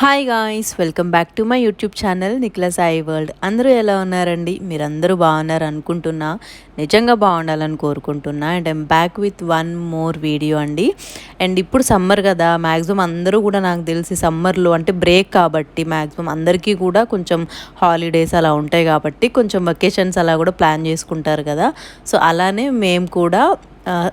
Hi guys, welcome back to my YouTube channel Nikhila Sai world. అందరూ ఎలా ఉన్నారండి? మీరందరూ బాగున్నారు అనుకుంటున్నా. నిజంగా బాగుండాలని కోరుకుంటున్నా. And I'm back with one more video అండి. అండ్ ఇప్పుడు సమ్మర్ కదా, మ్యాక్సిమం అందరూ కూడా నాకు తెలిసి సమ్మర్లో అంటే బ్రేక్ కాబట్టి మ్యాక్సిమం అందరికీ కూడా కొంచెం హాలిడేస్ అలా ఉంటాయి కాబట్టి కొంచెం వెకేషన్స్ అలా కూడా ప్లాన్ చేసుకుంటారు కదా. సో అలానే మేము కూడా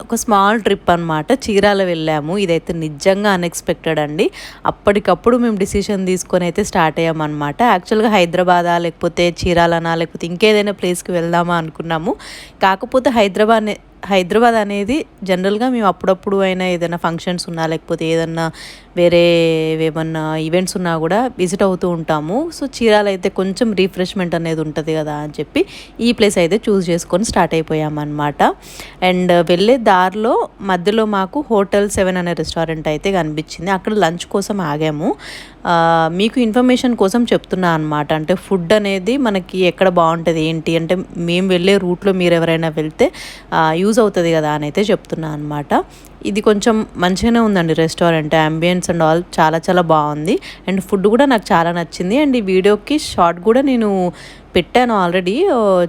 ఒక స్మాల్ ట్రిప్ అనమాట, చీరాల వెళ్ళాము. ఇదైతే నిజంగా అన్ఎక్స్పెక్టెడ్ అండి. అప్పటికప్పుడు మేము డిసిషన్ తీసుకొని అయితే స్టార్ట్ అయ్యామన్నమాట. యాక్చువల్గా హైదరాబాదా లేకపోతే చీరాలనా లేకపోతే ఇంకేదైనా ప్లేస్కి వెళ్దామా అనుకున్నాము. కాకపోతే హైదరాబాద్ అనేది జనరల్గా మేము అప్పుడప్పుడు అయినా ఏదైనా ఫంక్షన్స్ ఉన్నా లేకపోతే ఏదన్నా వేరే ఏమన్నా ఈవెంట్స్ ఉన్నా కూడా విజిట్ అవుతూ ఉంటాము. సో చీరాల అయితే కొంచెం రీఫ్రెష్మెంట్ అనేది ఉంటుంది కదా అని చెప్పి ఈ ప్లేస్ అయితే చూస్ చేసుకొని స్టార్ట్ అయిపోయామన్నమాట. అండ్ వెళ్ళే దారిలో మధ్యలో మాకు హోటల్ 7 అనే రెస్టారెంట్ అయితే కనిపించింది. అక్కడ లంచ్ కోసం ఆగాము. మీకు ఇన్ఫర్మేషన్ కోసం చెప్తున్నా అనమాట. అంటే ఫుడ్ అనేది మనకి ఎక్కడ బాగుంటుంది ఏంటి అంటే మేము వెళ్ళే రూట్లో మీరు ఎవరైనా వెళ్తే యూజ్ అవుతుంది కదా అని అయితే చెప్తున్నా అనమాట. ఇది కొంచెం మంచిగానే ఉందండి రెస్టారెంట్, అంబియన్స్ అండ్ ఆల్ చాలా చాలా బాగుంది. అండ్ ఫుడ్ కూడా నాకు చాలా నచ్చింది. అండ్ ఈ వీడియోకి షార్ట్ కూడా నేను పెట్టాను ఆల్రెడీ,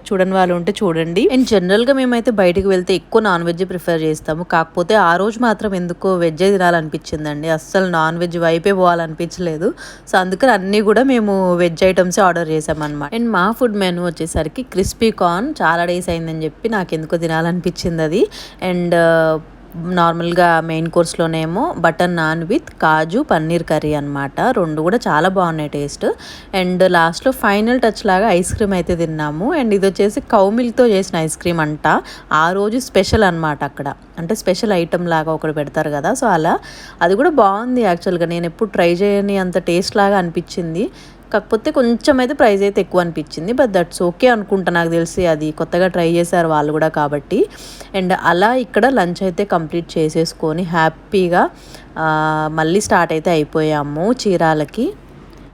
చూడని వాళ్ళు ఉంటే చూడండి. అండ్ జనరల్గా మేమైతే బయటికి వెళ్తే ఎక్కువ నాన్ వెజ్ ప్రిఫర్ చేస్తాము. కాకపోతే ఆ రోజు మాత్రం ఎందుకో వెజ్జే తినాలనిపించిందండి. అస్సలు నాన్ వెజ్ వైపే పోవాలనిపించలేదు. సో అందుకని అన్నీ కూడా మేము వెజ్ ఐటమ్సే ఆర్డర్ చేసామన్నమాట. అండ్ మా ఫుడ్ మెనూ వచ్చేసరికి క్రిస్పీ కార్న్, చాలా డేస్ అయిందని చెప్పి నాకు ఎందుకో తినాలనిపించింది అది. అండ్ నార్మల్గా మెయిన్ కోర్స్లోనేమో butter naan with kaju paneer curry అనమాట. రెండు కూడా చాలా బాగున్నాయి టేస్ట్. అండ్ లాస్ట్లో ఫైనల్ టచ్ లాగా ఐస్ క్రీమ్ అయితే తిన్నాము. అండ్ ఇది వచ్చేసి కౌ మిల్క్తో చేసిన ఐస్ క్రీమ్ అంట. ఆ రోజు స్పెషల్ అనమాట అక్కడ, అంటే స్పెషల్ ఐటమ్ లాగా ఒకటి పెడతారు కదా. సో అలా అది కూడా బాగుంది యాక్చువల్గా. నేను ఎప్పుడు ట్రై చేయని అంత టేస్ట్ లాగా అనిపించింది. కాకపోతే కొంచెం అయితే ప్రైస్ అయితే ఎక్కువ అనిపించింది. బట్ దట్స్ ఓకే అనుకుంటా, నాకు తెలిసి అది కొత్తగా ట్రై చేశారు వాళ్ళు కూడా కాబట్టి. అండ్ అలా ఇక్కడ లంచ్ అయితే కంప్లీట్ చేసేసుకొని హ్యాపీగా మళ్ళీ స్టార్ట్ అయితే అయిపోయాము చీరాలకి.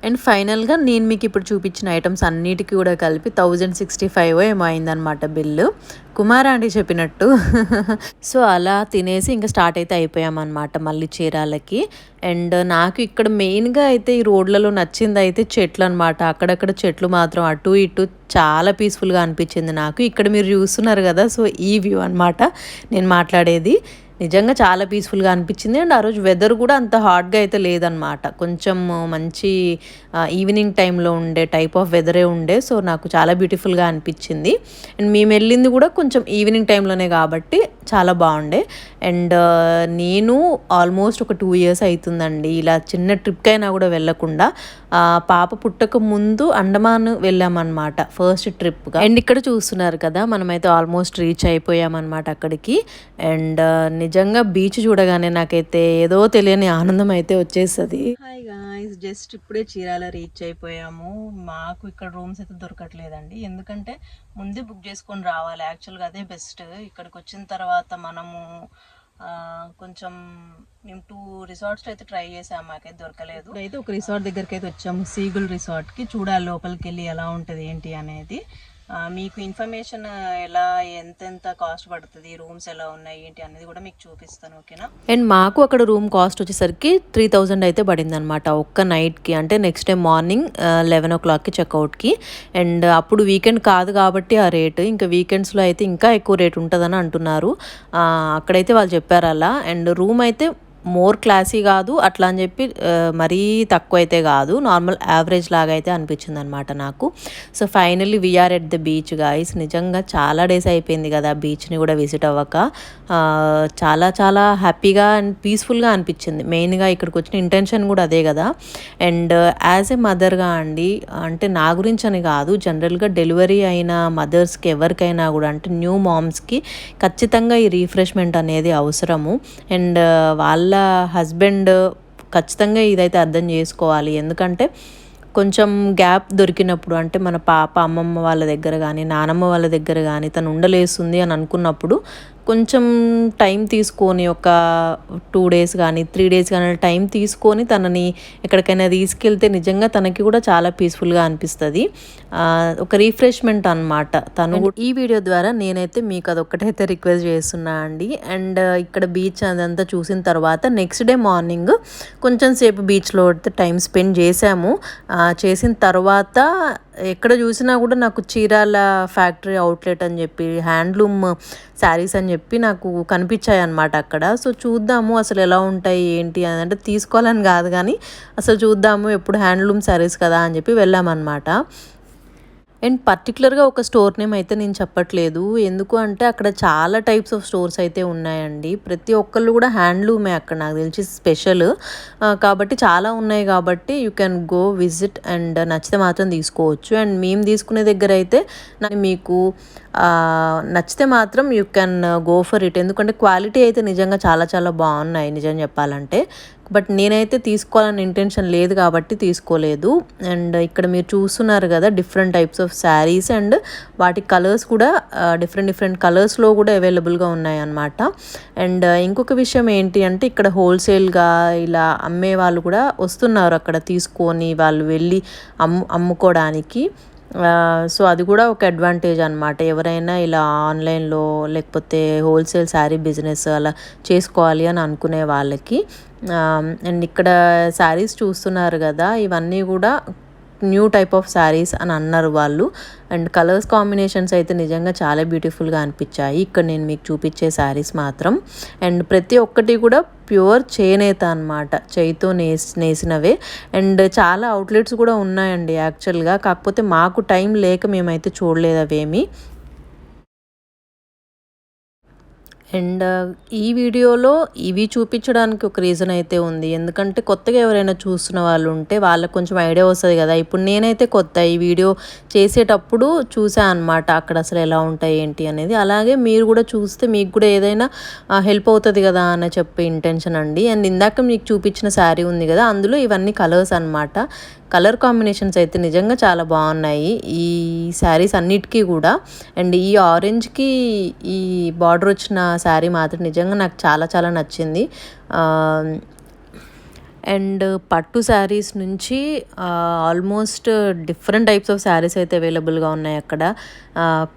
అండ్ ఫైనల్గా నేను మీకు ఇప్పుడు చూపించిన ఐటమ్స్ అన్నిటికీ కూడా కలిపి 1065 ఏమో అయిందనమాట బిల్లు, కుమారా అండి చెప్పినట్టు. సో అలా తినేసి ఇంకా స్టార్ట్ అయితే అయిపోయామన్నమాట మళ్ళీ చీరాలకి. అండ్ నాకు ఇక్కడ మెయిన్గా అయితే ఈ రోడ్లలో నచ్చింది అయితే చెట్లు అనమాట. అక్కడక్కడ చెట్లు మాత్రం అటు ఇటు చాలా పీస్ఫుల్గా అనిపించింది నాకు. ఇక్కడ మీరు చూస్తున్నారు కదా, సో ఈ వ్యూ అనమాట నేను మాట్లాడేది. నిజంగా చాలా పీస్ఫుల్గా అనిపించింది. అండ్ ఆ రోజు వెదర్ కూడా అంత హాట్గా అయితే లేదనమాట. కొంచెం మంచి ఈవినింగ్ టైంలో ఉండే టైప్ ఆఫ్ వెదరే ఉండే. సో నాకు చాలా బ్యూటిఫుల్గా అనిపించింది. అండ్ మేము వెళ్ళింది కూడా కొంచెం ఈవినింగ్ టైంలోనే కాబట్టి చాలా బాగుండే. అండ్ నేను ఆల్మోస్ట్ ఒక 2 years అవుతుందండి ఇలా చిన్న ట్రిప్కైనా కూడా వెళ్ళకుండా. పాప పుట్టక ముందు అండమాన్ వెళ్ళామన్నమాట ఫస్ట్ ట్రిప్గా. అండ్ ఇక్కడ చూస్తున్నారు కదా, మనమైతే ఆల్మోస్ట్ రీచ్ అయిపోయామన్నమాట అక్కడికి. అండ్ నిజంగా బీచ్ చూడగానే నాకైతే ఏదో తెలియని ఆనందం అయితే వచ్చేస్తుంది. హాయ్ గాయ్స్, జస్ట్ ఇప్పుడే చీరాల రీచ్ అయిపోయాము. మాకు ఇక్కడ రూమ్స్ అయితే దొరకట్లేదండి, ఎందుకంటే ముందే బుక్ చేసుకొని రావాలి. యాక్చువల్గా అదే బెస్ట్. ఇక్కడికి వచ్చిన తర్వాత మనము కొంచెం మేము 2 రిసార్ట్స్లో అయితే ట్రై చేసాము, మాకైతే దొరకలేదు. అయితే ఒక రిసార్ట్ దగ్గరికి అయితే వచ్చాము, సీగుల్ రిసార్ట్కి. చూడాలి లోపలికి వెళ్ళి ఎలా ఉంటుంది ఏంటి అనేది. మీకు ఇన్ఫర్మేషన్ ఎలా ఎంతెంత కాస్ట్ పడుతుంది, రూమ్స్ ఎలా ఉన్నాయి ఏంటి అనేది కూడా మీకు చూపిస్తాను, ఓకేనా. అండ్ మాకు అక్కడ రూమ్ కాస్ట్ వచ్చేసరికి 3000 అయితే పడింది అనమాట ఒక్క నైట్కి. అంటే నెక్స్ట్ డే మార్నింగ్ 11 o'clockకి చెక్అవుట్కి. అండ్ అప్పుడు వీకెండ్ కాదు కాబట్టి ఆ రేటు, ఇంకా వీకెండ్స్లో అయితే ఇంకా ఎక్కువ రేట్ ఉంటుందని అంటున్నారు. అక్కడైతే వాళ్ళు చెప్పారు అలా. అండ్ రూమ్ అయితే మోర్ క్లాసీ కాదు అట్లా అని చెప్పి మరీ తక్కువ అయితే కాదు, నార్మల్ యావరేజ్ లాగా అయితే అనిపించింది అనమాట నాకు. So finally we're at the beach guys. నిజంగా చాలా డేస్ అయిపోయింది కదా బీచ్ని కూడా విజిట్ అవ్వక. చాలా చాలా హ్యాపీగా అండ్ పీస్ఫుల్గా అనిపించింది. మెయిన్గా ఇక్కడికి వచ్చిన ఇంటెన్షన్ కూడా అదే కదా. అండ్ యాజ్ ఏ మదర్గా అండి, అంటే నా గురించి అని కాదు, జనరల్గా డెలివరీ అయిన మదర్స్కి ఎవరికైనా కూడా అంటే న్యూ మామ్స్కి ఖచ్చితంగా ఈ రీఫ్రెష్మెంట్ అనేది అవసరము. అండ్ వాళ్ళ హస్బెండ్ ఖచ్చితంగా ఇదైతే అర్థం చేసుకోవాలి. ఎందుకంటే కొంచెం గ్యాప్ దొరికినప్పుడు, అంటే మన పాప అమ్మమ్మ వాళ్ళ దగ్గర కానీ నానమ్మ వాళ్ళ దగ్గర కానీ తను ఉండలేస్తుంది అని అనుకున్నప్పుడు కొంచెం టైం తీసుకొని ఒక 2 డేస్ కానీ 3 డేస్ కానీ టైం తీసుకొని తనని ఎక్కడికైనా తీసుకెళ్తే నిజంగా తనకి కూడా చాలా పీస్ఫుల్గా అనిపిస్తుంది. ఒక రీఫ్రెష్మెంట్ అనమాట. తను ఈ వీడియో ద్వారా నేనైతే మీకు అదొక్కటైతే రిక్వెస్ట్ చేస్తున్నా అండి. అండ్ ఇక్కడ బీచ్ అదంతా చూసిన తర్వాత నెక్స్ట్ డే మార్నింగ్ కొంచెం సేపు బీచ్లో టైం స్పెండ్ చేసాము. చేసిన తర్వాత ఎక్కడ చూసినా కూడా నాకు చీరాల ఫ్యాక్టరీ అవుట్లెట్ అని చెప్పి హ్యాండ్లూమ్ శారీస్ అని చెప్పి నాకు కనిపించాయి అన్నమాట అక్కడ. సో చూద్దాము అసలు ఎలా ఉంటాయి ఏంటి అని, అంటే తీసుకోవాలని కాదు కానీ అసలు చూద్దాము, ఎప్పుడు హ్యాండ్లూమ్ శారీస్ కదా అని చెప్పి వెళ్ళామన్నమాట. అండ్ పర్టికులర్గా ఒక స్టోర్ నేమ్ అయితే నేను చెప్పట్లేదు, ఎందుకు అంటే అక్కడ చాలా టైప్స్ ఆఫ్ స్టోర్స్ అయితే ఉన్నాయండి. ప్రతి ఒక్కళ్ళు కూడా హ్యాండ్లూమే అక్కడ నాకు తెలిసి స్పెషల్ కాబట్టి చాలా ఉన్నాయి కాబట్టి you can go visit and నచ్చితే మాత్రం తీసుకోవచ్చు. అండ్ మేము తీసుకునే దగ్గర అయితే మీకు నచ్చితే మాత్రం you can go for it, ఎందుకంటే క్వాలిటీ అయితే నిజంగా చాలా చాలా బాగున్నాయి నిజం చెప్పాలంటే. బట్ నేనైతే తీసుకోవాలని ఇంటెన్షన్ లేదు కాబట్టి తీసుకోలేదు. అండ్ ఇక్కడ మీరు చూస్తున్నారు కదా different types of saris and వాటి కలర్స్ కూడా డిఫరెంట్ కలర్స్లో కూడా అవైలబుల్గా ఉన్నాయి అన్నమాట. అండ్ ఇంకొక విషయం ఏంటి అంటే ఇక్కడ హోల్సేల్గా ఇలా అమ్మే వాళ్ళు కూడా వస్తున్నారు అక్కడ తీసుకొని వాళ్ళు వెళ్ళి అమ్ముకోవడానికి. సో అది కూడా ఒక అడ్వాంటేజ్ అనమాట. ఎవరైనా ఇలా ఆన్లైన్లో లేకపోతే హోల్సేల్ శారీ బిజినెస్ అలా చేసుకోవాలి అని అనుకునే వాళ్ళకి. అండ్ ఇక్కడ శారీస్ చూస్తున్నారు కదా, ఇవన్నీ కూడా న్యూ టైప్ ఆఫ్ శారీస్ అని అన్నారు వాళ్ళు. అండ్ కలర్స్ కాంబినేషన్స్ అయితే నిజంగా చాలా బ్యూటిఫుల్గా అనిపించాయి ఇక్కడ నేను మీకు చూపించే శారీస్ మాత్రం. అండ్ ప్రతి ఒక్కటి కూడా ప్యూర్ చేనేత అనమాట, చేయితో నేసినవే. అండ్ చాలా అవుట్లెట్స్ కూడా ఉన్నాయండి యాక్చువల్గా, కాకపోతే మాకు టైం లేక మేమైతే చూడలేదు అవేమి. అండ్ ఈ వీడియోలో ఇవి చూపించడానికి ఒక రీజన్ అయితే ఉంది, ఎందుకంటే కొత్తగా ఎవరైనా చూస్తున్న వాళ్ళు ఉంటే వాళ్ళకి కొంచెం ఐడియా వస్తుంది కదా. ఇప్పుడు నేనైతే కొత్త ఈ వీడియో చేసేటప్పుడు చూసాను అనమాట అక్కడ అసలు ఎలా ఉంటాయి ఏంటి అనేది. అలాగే మీరు కూడా చూస్తే మీకు కూడా ఏదైనా హెల్ప్ అవుతుంది కదా అని చెప్పే ఇంటెన్షన్ అండి. అండ్ ఇందాక మీకు చూపించిన శారీ ఉంది కదా, అందులో ఇవన్నీ కలర్స్ అనమాట. కలర్ కాంబినేషన్స్ అయితే నిజంగా చాలా బాగున్నాయి ఈ శారీస్ అన్నిటికీ కూడా. అండ్ ఈ ఆరెంజ్కి ఈ బార్డర్ వచ్చిన శారీ మాత్రం నిజంగా నాకు చాలా చాలా నచ్చింది. అండ్ పట్టు శారీస్ నుంచి almost different types of saris అయితే అవైలబుల్గా ఉన్నాయి అక్కడ.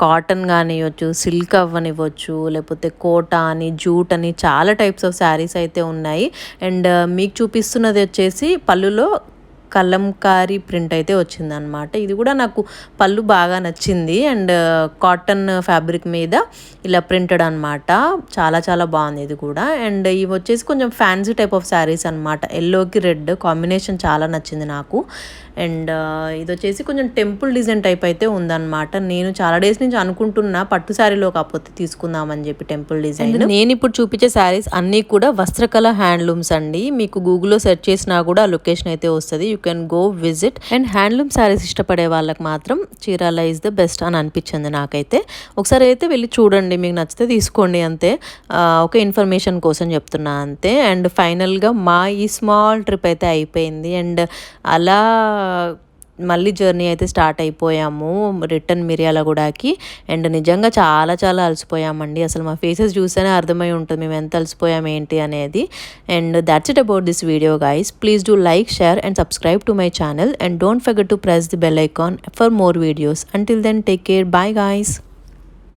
కాటన్ కానివ్వచ్చు, సిల్క్ అవ్వనివ్వచ్చు, లేకపోతే కోటా అని, జూట్ అని చాలా టైప్స్ ఆఫ్ శారీస్ అయితే ఉన్నాయి. అండ్ మీకు చూపిస్తున్నది వచ్చేసి పళ్ళులో కలంకారీ ప్రింట్ అయితే వచ్చిందనమాట. ఇది కూడా నాకు పళ్ళు బాగా నచ్చింది. అండ్ కాటన్ ఫ్యాబ్రిక్ మీద ఇలా ప్రింటెడ్ అనమాట, చాలా చాలా బాగుంది ఇది కూడా. అండ్ ఇవి వచ్చేసి కొంచెం ఫ్యాన్సీ టైప్ ఆఫ్ శారీస్ అనమాట, ఎల్లోకి రెడ్ కాంబినేషన్ చాలా నచ్చింది నాకు. అండ్ ఇది వచ్చేసి కొంచెం టెంపుల్ డిజైన్ టైప్ అయితే ఉందన్నమాట. నేను చాలా డేస్ నుంచి అనుకుంటున్నా పట్టు శారీలో కాకపోతే తీసుకుందామని చెప్పి టెంపుల్ డిజైన్. నేను ఇప్పుడు చూపించే శారీస్ అన్నీ కూడా వస్త్రకళ హ్యాండ్లూమ్స్ అండి. మీకు గూగుల్లో సెర్చ్ చేసినా కూడా లొకేషన్ అయితే వస్తుంది, you can go visit. And handloom saris ఇష్టపడే వాళ్ళకి మాత్రం చీరాల ఈజ్ ద బెస్ట్ అని అనిపించింది నాకైతే. ఒకసారి అయితే వెళ్ళి చూడండి, మీకు నచ్చితే తీసుకోండి అంతే. ఒక ఇన్ఫర్మేషన్ కోసం చెప్తున్నా అంతే. అండ్ ఫైనల్గా మా ఈ స్మాల్ ట్రిప్ అయితే అయిపోయింది. అండ్ అలా మళ్ళీ జర్నీ అయితే స్టార్ట్ అయిపోయాము రిటర్న్ మిర్యాలగూడకి. అండ్ నిజంగా చాలా చాలా అలసిపోయామండి. అసలు మా ఫేసెస్ చూస్తేనే అర్థమై ఉంటుంది మేము ఎంత అలసిపోయాం ఏంటి అనేది. And that's it about this video guys. Please do like, share and subscribe to my channel. And don't forget to press the bell icon for more videos. Until then, take care. Bye guys.